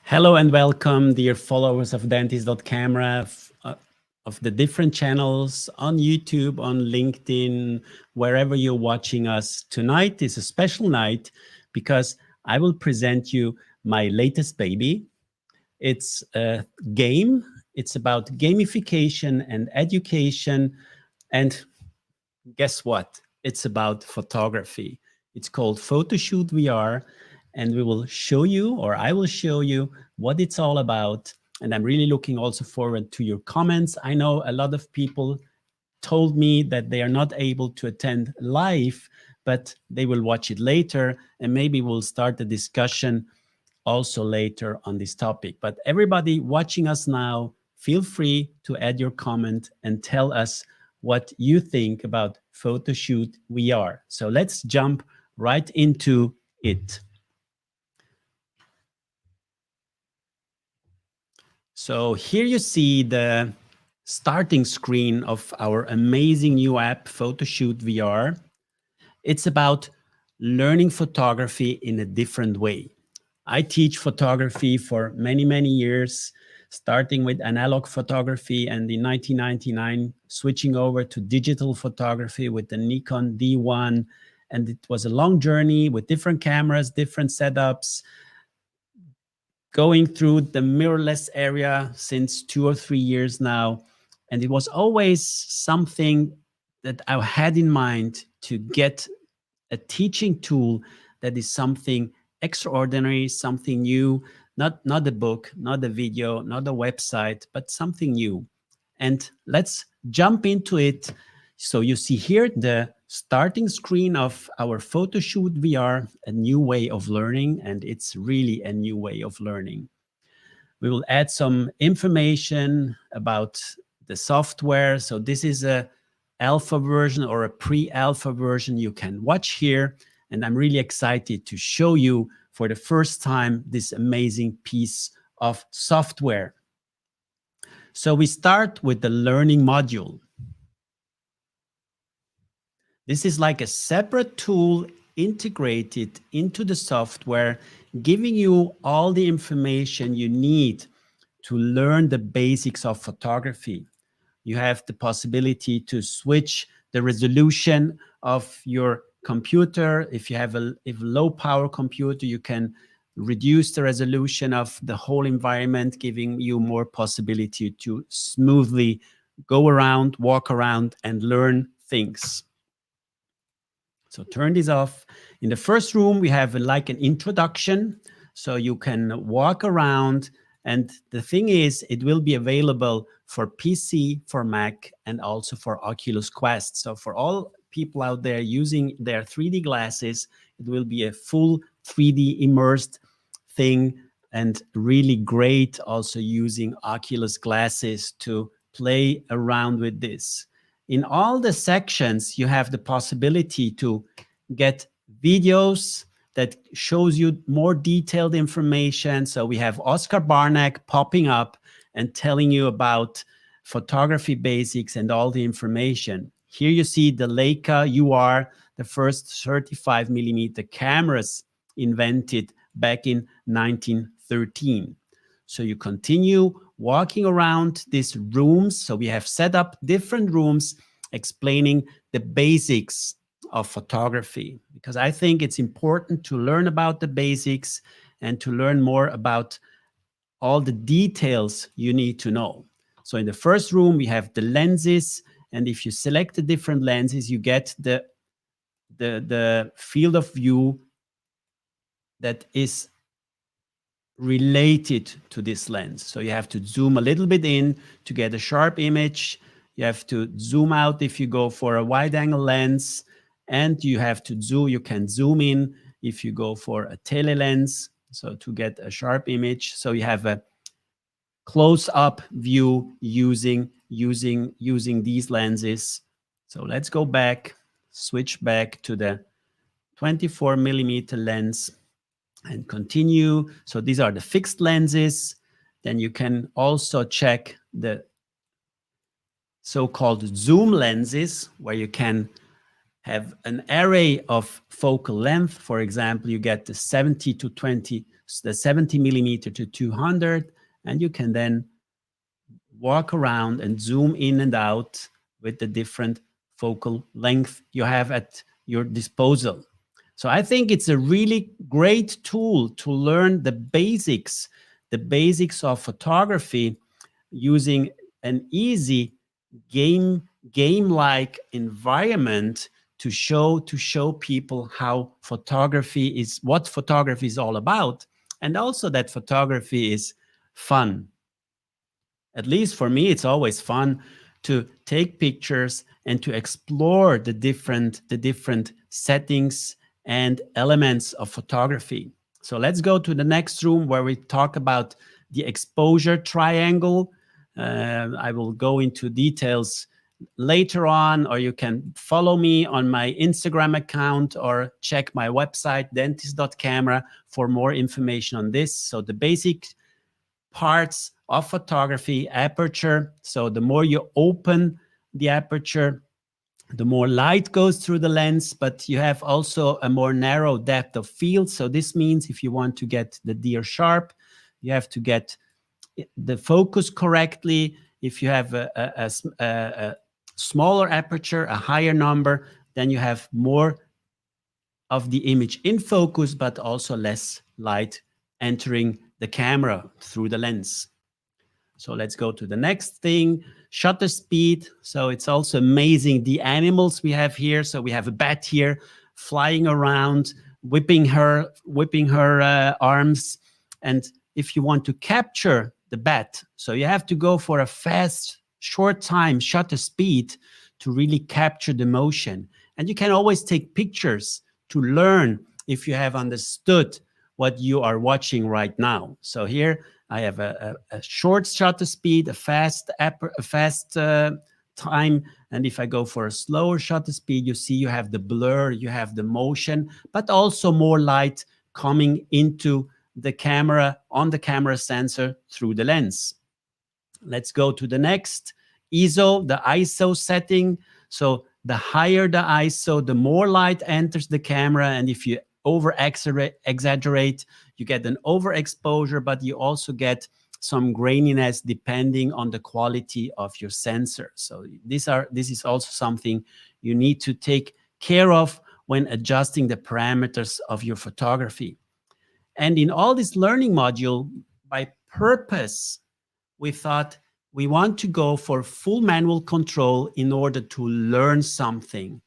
Hello and welcome, dear followers of Dentist.camera, of the different channels on YouTube, on LinkedIn, wherever you're watching us. Tonight is a special night because I will present you my latest baby. It's a game. It's about gamification and education. And guess what? It's about photography. It's called Photoshoot VR. And we will show you, or I will show you, what it's all about. And I'm really looking also forward to your comments. I know a lot of people told me that they are not able to attend live, but they will watch it later. And maybe we'll start a discussion also later on this topic. But everybody watching us now, feel free to add your comment and tell us what you think about Photoshoot VR. So let's jump right into it. So here you see the starting screen of our amazing new app, Photoshoot VR. It's about learning photography in a different way. I teach photography for many, many years, starting with analog photography and in 1999, switching over to digital photography with the Nikon D1. And it was a long journey with different cameras, different setups, going through the mirrorless area since 2 or 3 years now. And it was always something that I had in mind to get a teaching tool that is something extraordinary, something new, not a book, not a video, not a website, but something new. And let's jump into it. So you see here the starting screen of our Photoshoot VR, a new way of learning, and it's really a new way of learning. We will add some information about the software. So this is a alpha version or a pre-alpha version you can watch here. And I'm really excited to show you for the first time this amazing piece of software. So we start with the learning module. This is like a separate tool integrated into the software, giving you all the information you need to learn the basics of photography. You have the possibility to switch the resolution of your computer. If you have a low power computer, you can reduce the resolution of the whole environment, giving you more possibility to smoothly go around, walk around, and learn things. So turn this off. In the first room, we have like an introduction. So you can walk around. And the thing is, it will be available for PC, for Mac, and also for Oculus Quest. So for all people out there using their 3D glasses, it will be a full 3D immersed thing and really great also using Oculus glasses to play around with this. In all the sections, you have the possibility to get videos that shows you more detailed information. So we have Oscar Barnack popping up and telling you about photography basics and all the information. Here you see the Leica UR, the first 35 millimeter cameras invented back in 1913. So you continue walking around these rooms. So we have set up different rooms explaining the basics of photography, because I think it's important to learn about the basics and to learn more about all the details you need to know. So in the first room, we have the lenses. And if you select the different lenses, you get the field of view that is related to this lens. So you have to zoom a little bit in to get a sharp image. You have to zoom out if you go for a wide angle lens, and you have to zoom, you can zoom in if you go for a tele lens, so to get a sharp image. So you have a close-up view using these lenses. So let's go back, switch back to the 24 millimeter lens and continue. So these are the fixed lenses. Then you can also check the so-called zoom lenses, where you can have an array of focal length. For example, you get the 70 to 20, the 70 millimeter to 200, and you can then walk around and zoom in and out with the different focal length you have at your disposal. So I think it's a really great tool to learn the basics of photography using an easy game-like environment to show people how what photography is all about, and also that photography is fun. At least for me, it's always fun to take pictures and to explore the different settings and elements of photography. So let's go to the next room where we talk about the exposure triangle. I will go into details later on, or you can follow me on my Instagram account or check my website, dentist.camera, for more information on this. So the basic parts of photography: aperture. So the more you open the aperture, the more light goes through the lens, but you have also a more narrow depth of field. So this means if you want to get the deer sharp, you have to get the focus correctly. If you have a smaller aperture, a higher number, then you have more of the image in focus, but also less light entering the camera through the lens. So let's go to the next thing, shutter speed. So it's also amazing the animals we have here. So we have a bat here flying around, whipping her arms. And if you want to capture the bat, so you have to go for a fast, short time shutter speed to really capture the motion. And you can always take pictures to learn if you have understood what you are watching right now. So here I have a short shutter speed, a fast time. And if I go for a slower shutter speed, you see you have the blur, you have the motion, but also more light coming into the camera, on the camera sensor through the lens. Let's go to the next, ISO, the ISO setting. So the higher the ISO, the more light enters the camera. And if you exaggerate, you get an overexposure, but you also get some graininess depending on the quality of your sensor. So this is also something you need to take care of when adjusting the parameters of your photography. And in all this learning module, by purpose, we thought we want to go for full manual control in order to learn something.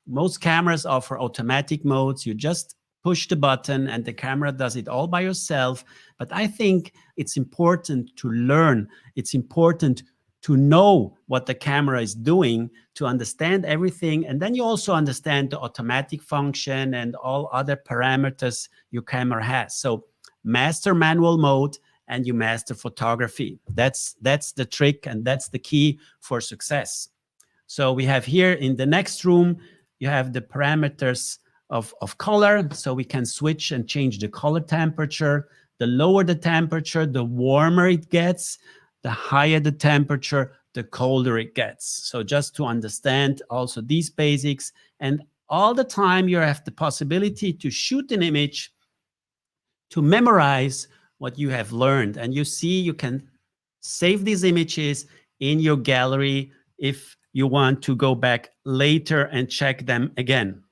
Most cameras offer automatic modes. You just push the button and the camera does it all by yourself. But I think it's important to learn. It's important to know what the camera is doing, to understand everything. And then you also understand the automatic function and all other parameters your camera has. So master manual mode and you master photography. That's the trick, and that's the key for success. So we have here in the next room, you have the parameters of color. So we can switch and change the color temperature. The lower the temperature, the warmer it gets. The higher the temperature, the colder it gets. So just to understand also these basics, and all the time you have the possibility to shoot an image, to memorize what you have learned. And you see, you can save these images in your gallery if you want to go back later and check them again.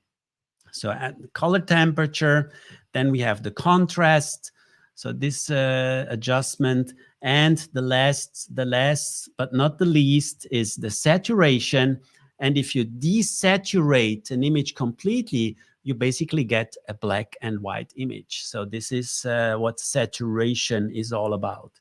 So at the color temperature, then we have the contrast. So this adjustment, and the last but not the least is the saturation. And if you desaturate an image completely, you basically get a black and white image. So this is what saturation is all about.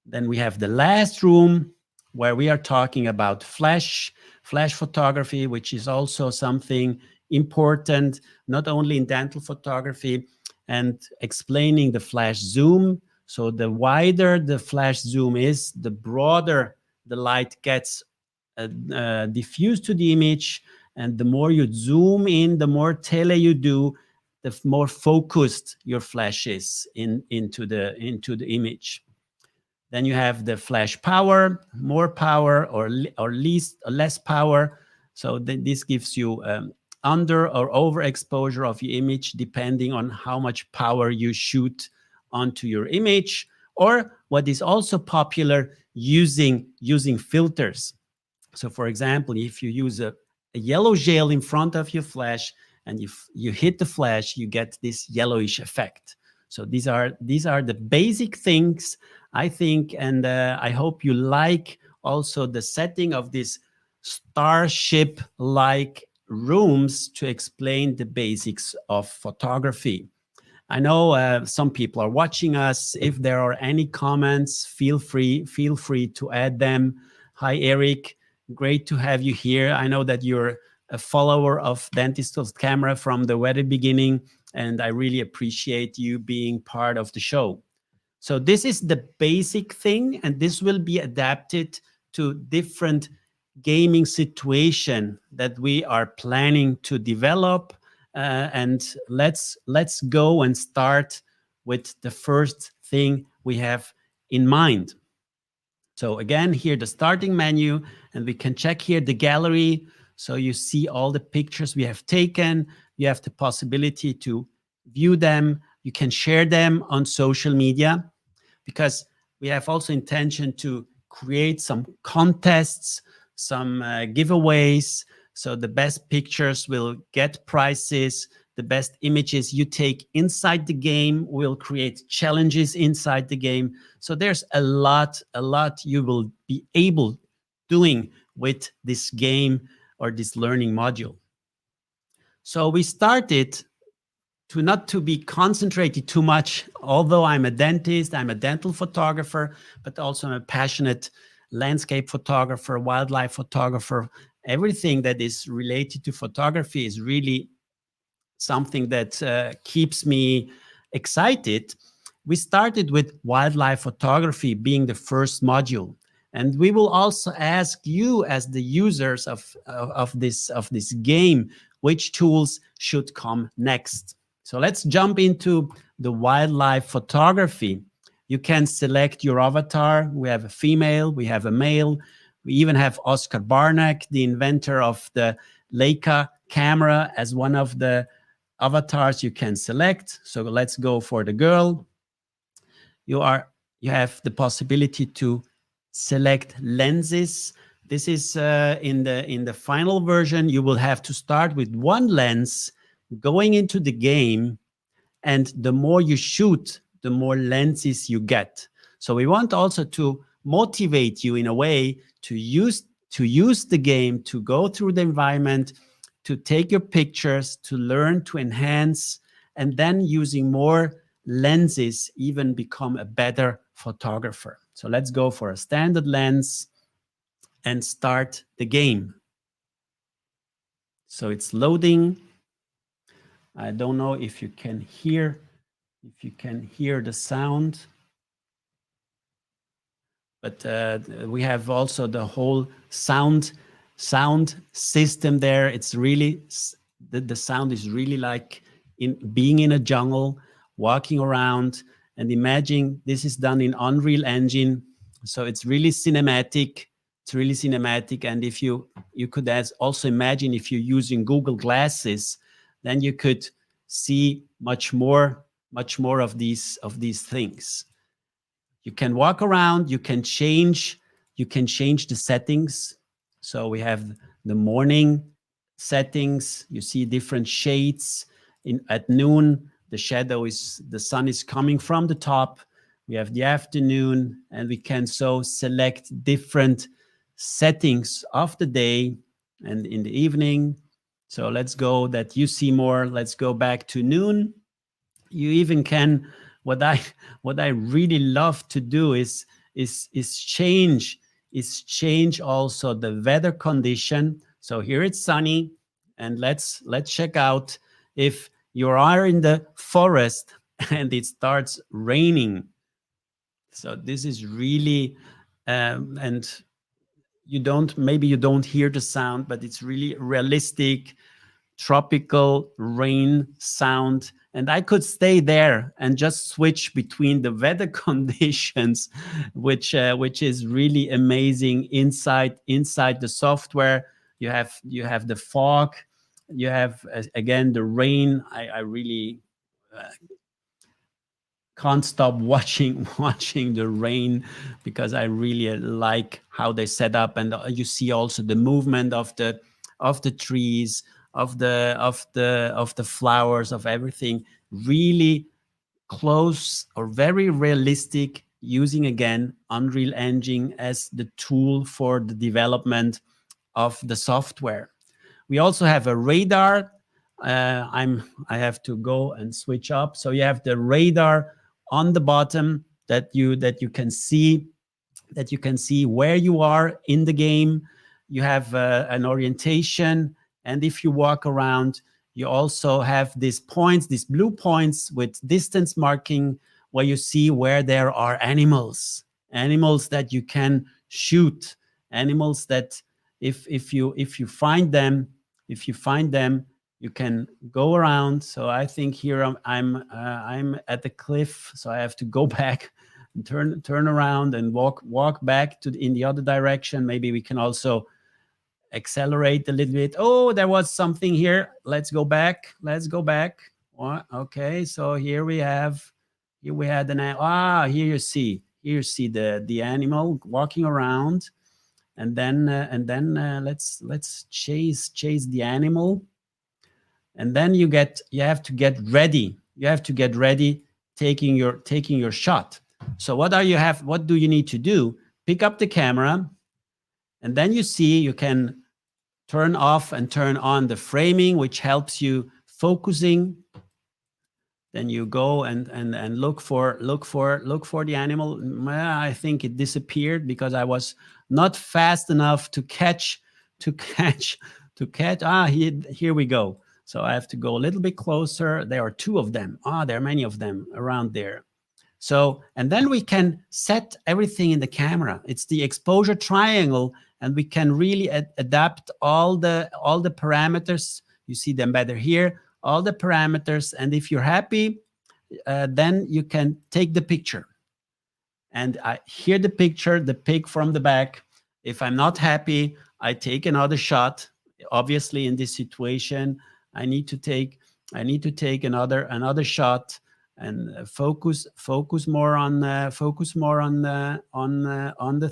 Then we have the last room where we are talking about flash photography, which is also something important, not only in dental photography, and explaining the flash zoom. So the wider the flash zoom is, the broader the light gets diffused to the image. And the more you zoom in, the more tele you do, the more focused your flash is into the image. Then you have the flash power, more power or less power. So this gives you under or overexposure of your image depending on how much power you shoot onto your image, or what is also popular, using filters. So for example, if you use a yellow gel in front of your flash and you hit the flash, you get this yellowish effect. So these are the basic things, I think, and I hope you like also the setting of this starship like rooms to explain the basics of photography. I know some people are watching us. If there are any comments, feel free to add them. Hi, Eric. Great to have you here. I know that you're a follower of Dentist's Camera from the very beginning, and I really appreciate you being part of the show. So this is the basic thing, and this will be adapted to different gaming situation that we are planning to develop. And let's go and start with the first thing we have in mind. So again, here the starting menu, and we can check here the gallery. So you see all the pictures we have taken. You have the possibility to view them. You can share them on social media, because we have also intention to create some contests, some giveaways. So the best pictures will get prizes. The best images you take inside the game will create challenges inside the game. So there's a lot you will be able doing with this game or this learning module. So we started to not to be concentrated too much, although I'm a dentist, I'm a dental photographer, but also I'm a passionate landscape photographer, wildlife photographer. Everything that is related to photography is really something that keeps me excited. We started with wildlife photography being the first module. And we will also ask you as the users of this game, which tools should come next. So let's jump into the wildlife photography. You can select your avatar. We have a female, we have a male. We even have Oscar Barnack, the inventor of the Leica camera, as one of the avatars you can select. So let's go for the girl. You have the possibility to select lenses. This is in the final version. You will have to start with one lens going into the game, and the more you shoot, the more lenses you get. So we want also to motivate you in a way to use the game, to go through the environment, to take your pictures, to learn, to enhance, and then using more lenses, even become a better photographer. So let's go for a standard lens and start the game. So it's loading. I don't know if you can hear the sound, but we have also the whole sound system there. It's really, the sound is really like being in a jungle, walking around. And imagine this is done in Unreal Engine, so it's really cinematic. And if you could also imagine, if you're using Google Glasses, then you could see much more of these things. You can walk around, you can change the settings. So we have the morning settings. You see different shades. At noon, the sun is coming from the top. We have the afternoon, and we can so select different settings of the day and in the evening. So let's go that you see more. Let's go back to noon. You even can, what I really love to do is change also the weather condition. So here it's sunny, and let's check out if you are in the forest and it starts raining. So this is really and maybe you don't hear the sound, but it's really realistic tropical rain sound. And I could stay there and just switch between the weather conditions, which is really amazing inside the software. you have the fog, you have again the rain. I really can't stop watching watching the rain because I really like how they set up, and you see also the movement of the trees, of the flowers, of everything, really close or very realistic, using again Unreal Engine as the tool for the development of the software. We also have a radar. I have to go and switch up. So you have the radar on the bottom that you can see, where you are in the game. You have an orientation, and if you walk around, you also have these points, these blue points with distance marking, where you see where there are animals that you can shoot, animals that if you find them, you can go around. So I think here I'm at the cliff, so I have to go back, turn around and walk back in the other direction. Maybe we can also accelerate a little bit. Oh, there was something here. Let's go back. Okay, so here we had here you see the animal walking around, and then let's chase the animal, and then you have to get ready. Taking your shot. So what do you need to do? Pick up the camera, and then you can turn off and turn on the framing, which helps you focusing. Then you go and look for the animal. I think it disappeared because I was not fast enough to catch. Here we go. So I have to go a little bit closer. There are two of them. There are many of them around there. So, and then we can set everything in the camera. It's the exposure triangle, and we can really adapt all the parameters. You see them better here, all the parameters. And if you're happy, then you can take the picture. And here the picture, the pig from the back. If I'm not happy, I take another shot. Obviously, in this situation, I need to take another shot, and focus more on the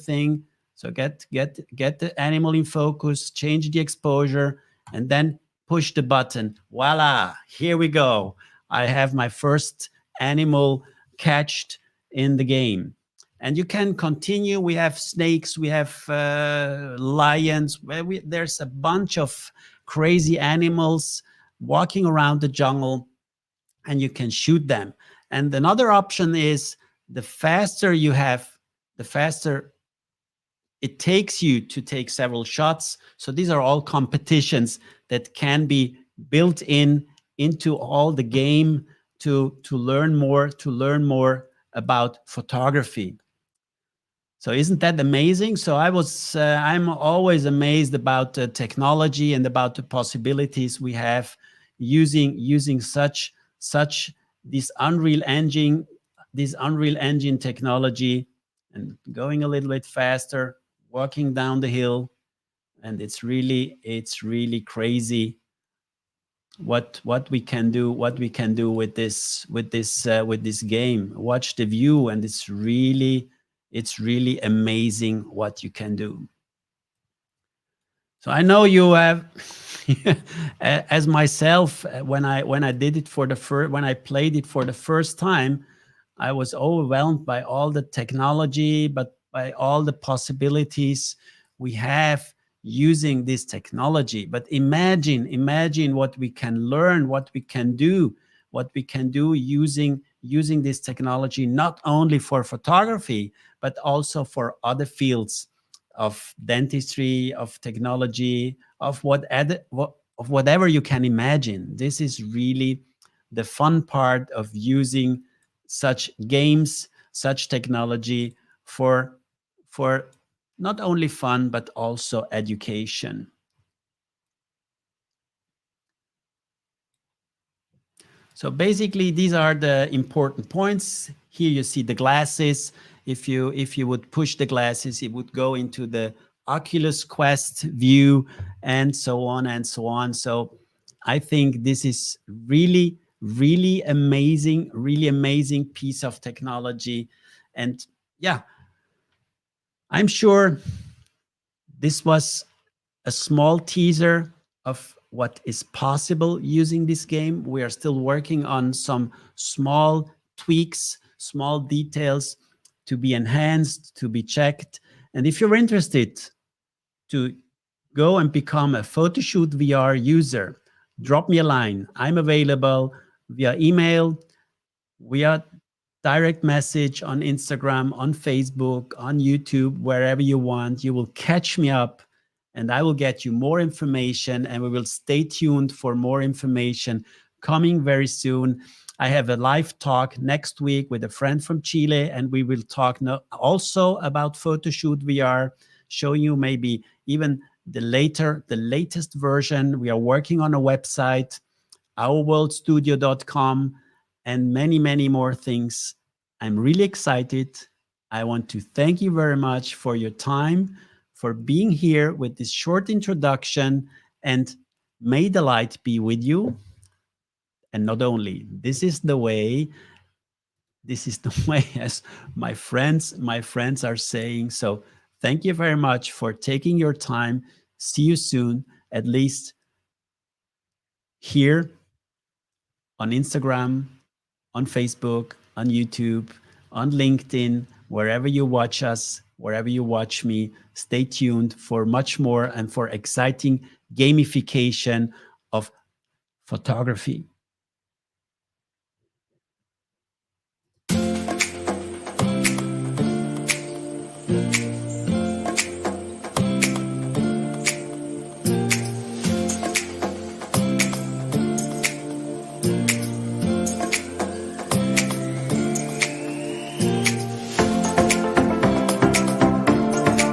thing. So get the animal in focus, change the exposure, and then push the button. Voila! Here we go. I have my first animal catched in the game. And you can continue. We have snakes, we have lions. There's a bunch of crazy animals walking around the jungle, and you can shoot them. And another option is, the faster you have, the faster it takes you to take several shots. So these are all competitions that can be built into all the game to learn more about photography. So isn't that amazing? So I'm always amazed about the technology and about the possibilities we have using such this Unreal Engine technology, and going a little bit faster, walking down the hill, and it's really crazy what we can do with this game. Watch the view, and it's really amazing what you can do. So I know you have, as myself, when I played it for the first time, I was overwhelmed by all the technology, but by all the possibilities we have using this technology. But imagine what we can learn, what we can do using this technology, not only for photography, but also for other fields of dentistry, of technology, of whatever you can imagine. This is really the fun part of using such games, such technology for not only fun, but also education. So basically, these are the important points. Here you see the glasses. If you would push the glasses, it would go into the Oculus Quest view, and so on and so on. So I think this is really amazing piece of technology. And yeah, I'm sure this was a small teaser of what is possible using this game. We are still working on some small tweaks, small details to be enhanced, to be checked. And if you're interested to go and become a Photoshoot VR user, drop me a line. I'm available via email, via direct message on Instagram, on Facebook, on YouTube, wherever you want. You will catch me up and I will get you more information, and we will stay tuned for more information coming very soon. I have a live talk next week with a friend from Chile, and we will talk also about Photoshoot VR, showing you maybe even the latest version. We are working on a website, ourworldstudio.com, and many more things. I'm really excited. I want to thank you very much for your time, for being here with this short introduction, and may the light be with you. And not only, this is the way, as my friends are saying. So thank you very much for taking your time. See you soon, at least here on Instagram, on Facebook, on YouTube, on LinkedIn, wherever you watch us, wherever you watch me. Stay tuned for much more and for exciting gamification of photography.